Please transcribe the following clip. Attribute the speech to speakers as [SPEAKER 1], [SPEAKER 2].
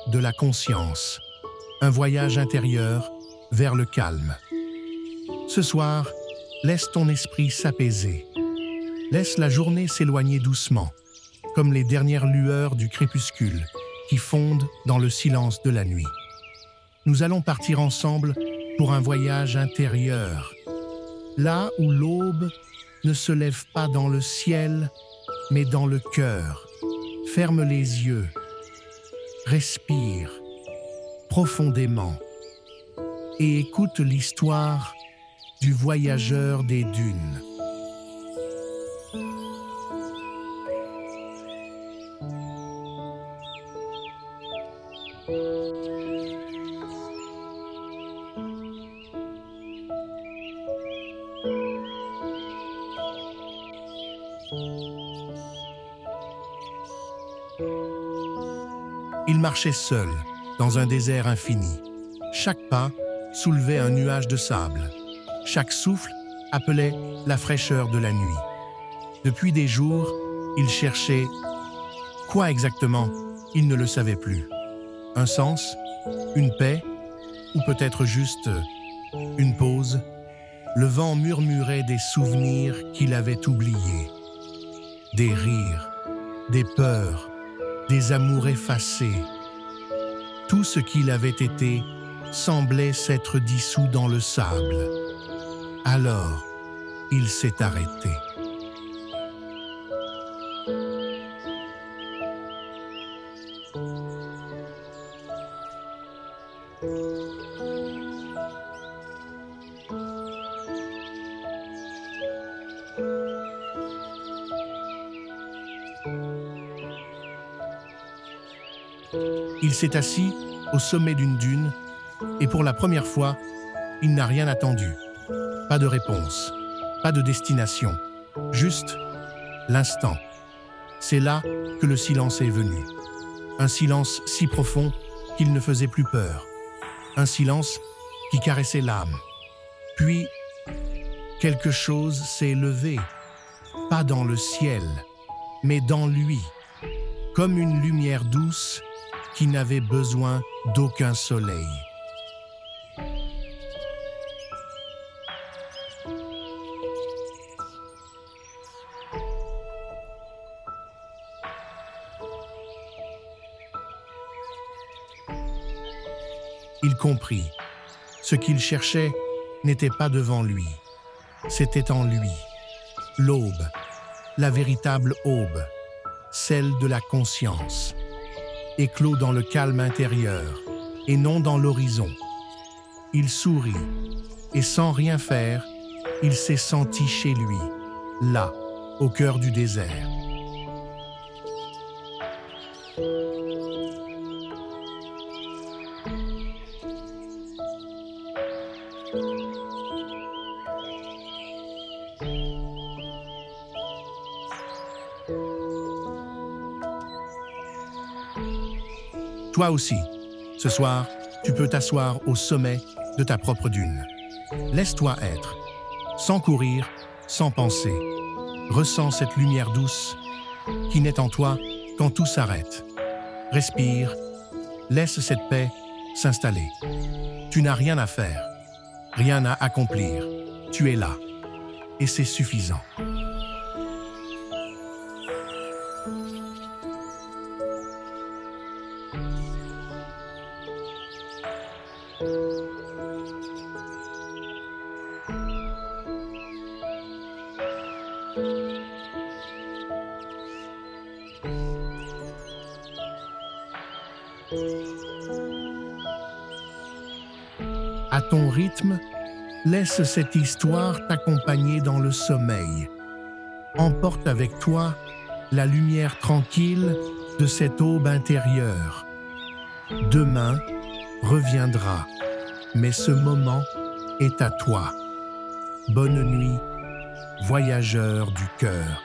[SPEAKER 1] de la conscience, un voyage intérieur vers le calme. Ce soir, laisse ton esprit s'apaiser. Laisse la journée s'éloigner doucement, comme les dernières lueurs du crépuscule qui fondent dans le silence de la nuit. Nous allons partir ensemble pour un voyage intérieur, là où l'aube ne se lève pas dans le ciel, mais dans le cœur. Ferme les yeux, respire profondément et écoute l'histoire du voyageur des dunes. Il marchait seul, dans un désert infini. Chaque pas soulevait un nuage de sable. Chaque souffle appelait la fraîcheur de la nuit. Depuis des jours, il cherchait quoi exactement, il ne le savait plus. Un sens, une paix, ou peut-être juste une pause. Le vent murmurait des souvenirs qu'il avait oubliés. Des rires, des peurs, des amours effacés. Tout ce qu'il avait été semblait s'être dissous dans le sable. Alors, il s'est arrêté. Il s'est assis au sommet d'une dune et pour la première fois, il n'a rien attendu. Pas de réponse, pas de destination, juste l'instant. C'est là que le silence est venu. Un silence si profond qu'il ne faisait plus peur. Un silence qui caressait l'âme. Puis, quelque chose s'est levé, pas dans le ciel, mais dans lui, comme une lumière douce qui n'avait besoin d'aucun soleil. Il comprit. Ce qu'il cherchait n'était pas devant lui. C'était en lui. L'aube, la véritable aube, celle de la conscience, éclot dans le calme intérieur et non dans l'horizon. Il sourit et sans rien faire, il s'est senti chez lui, là, au cœur du désert. Toi aussi, ce soir, tu peux t'asseoir au sommet de ta propre dune. Laisse-toi être, sans courir, sans penser. Ressens cette lumière douce qui naît en toi quand tout s'arrête. Respire, laisse cette paix s'installer. Tu n'as rien à faire, rien à accomplir. Tu es là, et c'est suffisant. À ton rythme, laisse cette histoire t'accompagner dans le sommeil. Emporte avec toi la lumière tranquille de cette aube intérieure. Demain reviendra, mais ce moment est à toi. Bonne nuit, voyageur du cœur.